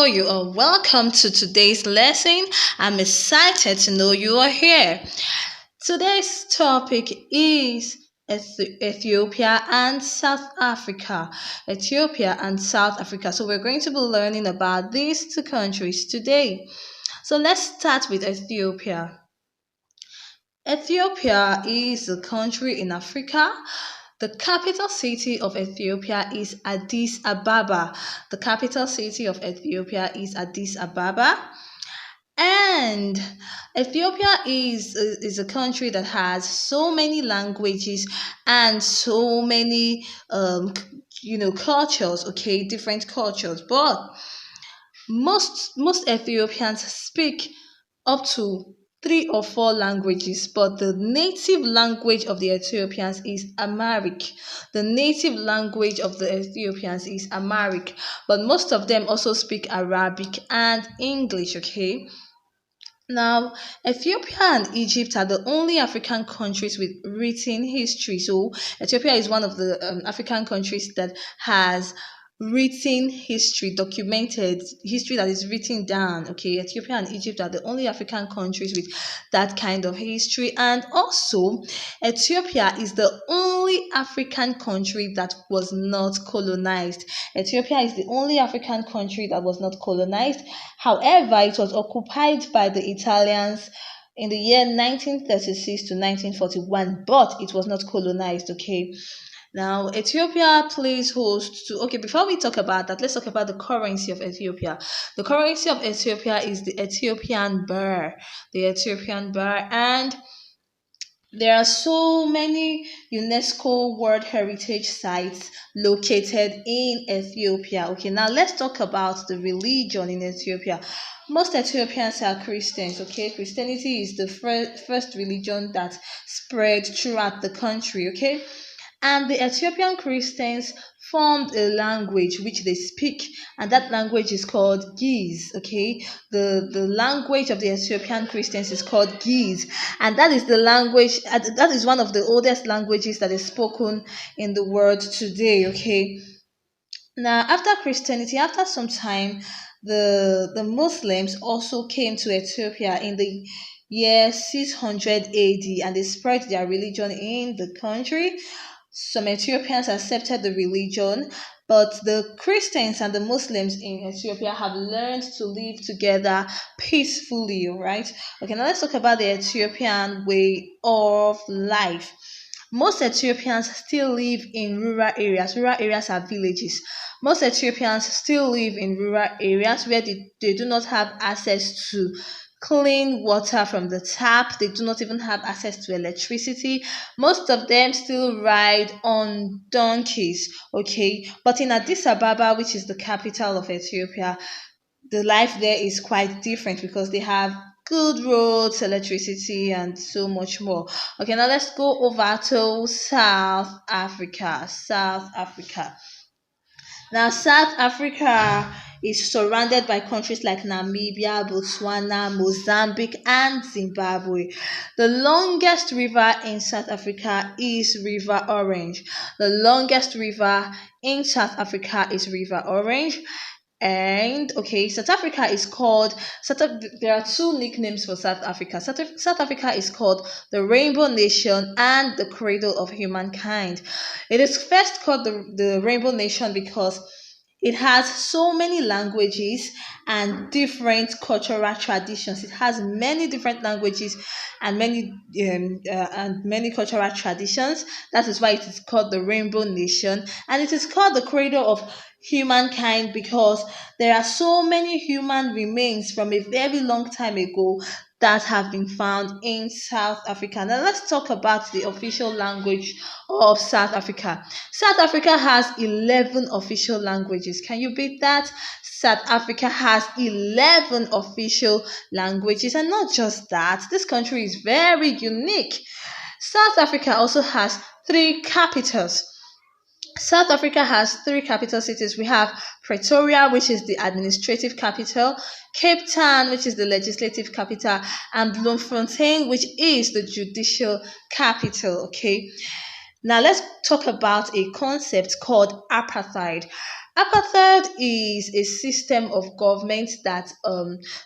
you are welcome to today's lesson. I'm excited to know you are here. Today's topic is Ethiopia and South Africa. Ethiopia and South Africa. So, we're going to be learning about these two countries today. So, let's start with Ethiopia. Ethiopia is a country in Africa. The capital city of Ethiopia is Addis Ababa. The capital city of Ethiopia is Addis Ababa. And Ethiopia is a country that has so many languages and so many cultures, okay, different cultures. But most Ethiopians speak up to three or four languages, but the native language of the Ethiopians is Amharic. The native language of the Ethiopians is Amharic, but most of them also speak Arabic and English, okay? Now, Ethiopia and Egypt are the only African countries with written history. So, Ethiopia is one of the African countries that has written history, documented history that is written down. Okay, Ethiopia and Egypt are the only African countries with that kind of history. And also, Ethiopia is the only African country that was not colonized. Ethiopia is the only African country that was not colonized. However, it was occupied by the Italians in the year 1936 to 1941, but it was not colonized, okay? Now, Ethiopia plays host to, okay, before we talk about that, let's talk about the currency of Ethiopia. The currency of Ethiopia is the Ethiopian birr. The Ethiopian birr, and there are so many UNESCO World Heritage Sites located in Ethiopia. Okay, now let's talk about the religion in Ethiopia. Most Ethiopians are Christians, okay? Christianity is the first religion that spread throughout the country, okay? And the Ethiopian Christians formed a language which they speak, and that language is called Ge'ez. Okay, the language of the Ethiopian Christians is called Ge'ez, and that is the language that is one of the oldest languages that is spoken in the world today. Okay, now after Christianity, after some time, the Muslims also came to Ethiopia in the year 600 AD, and they spread their religion in the country. Some Ethiopians accepted the religion, but the Christians and the Muslims in Ethiopia have learned to live together peacefully, all right? Okay, now let's talk about the Ethiopian way of life. Most Ethiopians still live in rural areas. Rural areas are villages. Most Ethiopians still live in rural areas where they do not have access to clean water from the tap. They do not even have access to electricity. Most of them still ride on donkeys, okay? But in Addis Ababa, which is the capital of Ethiopia, the life there is quite different because they have good roads, electricity, and so much more. Okay, now let's go over to South Africa. South Africa. Now, South Africa is surrounded by countries like Namibia, Botswana, Mozambique, and Zimbabwe. The longest river in South Africa is River Orange. The longest river in South Africa is River Orange. And okay, South Africa is called there are two nicknames for South Africa. South Africa is called the Rainbow Nation and the Cradle of Humankind. It is first called the Rainbow Nation because it has so many languages and different cultural traditions. It has many different languages and many cultural traditions. That is why it is called the Rainbow Nation, and it is called the Cradle of Humankind because there are so many human remains from a very long time ago that have been found in South Africa. Now let's talk about the official language of South Africa. South Africa has 11 official languages. Can you beat that? South Africa has 11 official languages, and not just that, this country is very unique. South Africa also has three capitals. South Africa has three capital cities. We have Pretoria, which is the administrative capital, Cape Town, which is the legislative capital, and Bloemfontein, which is the judicial capital. Okay, now let's talk about a concept called apartheid. Apartheid is a system of government that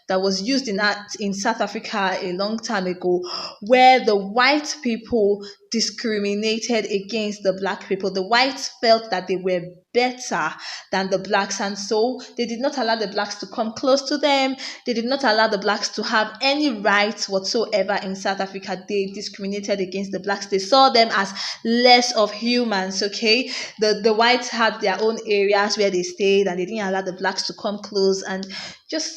was used in South Africa a long time ago, where the white people discriminated against the black people. The whites felt that they were better than the blacks, and so they did not allow the blacks to come close to them. They did not allow the blacks to have any rights whatsoever in South Africa. They discriminated against the blacks. They saw them as less of humans. Okay, the whites had their own areas where they stayed, and they didn't allow the blacks to come close, and just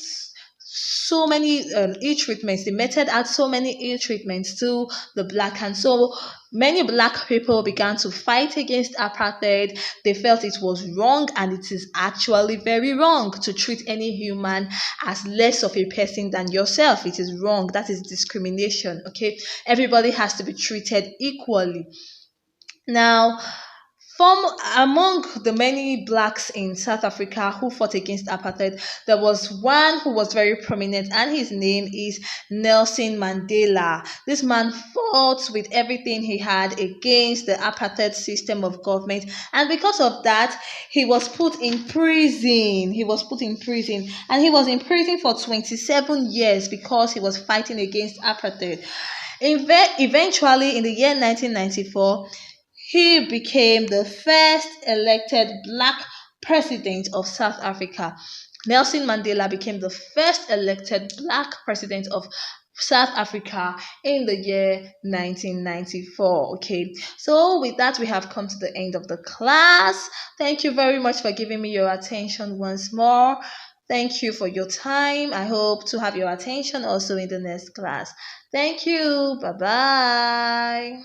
so many ill treatments. They meted out so many ill treatments to the black, and so many black people began to fight against apartheid. They felt it was wrong, and it is actually very wrong to treat any human as less of a person than yourself. It is wrong. That is discrimination. Okay, everybody has to be treated equally. Now, from among the many blacks in South Africa who fought against apartheid, there was one who was very prominent, and his name is Nelson Mandela. This man fought with everything he had against the apartheid system of government, and because of that, he was put in prison. He was put in prison, and he was in prison for 27 years because he was fighting against apartheid. Eventually, in the year 1994, he became the first elected black president of South Africa. Nelson Mandela became the first elected black president of South Africa in the year 1994. Okay, so with that, we have come to the end of the class. Thank you very much for giving me your attention once more. Thank you for your time. I hope to have your attention also in the next class. Thank you. Bye bye.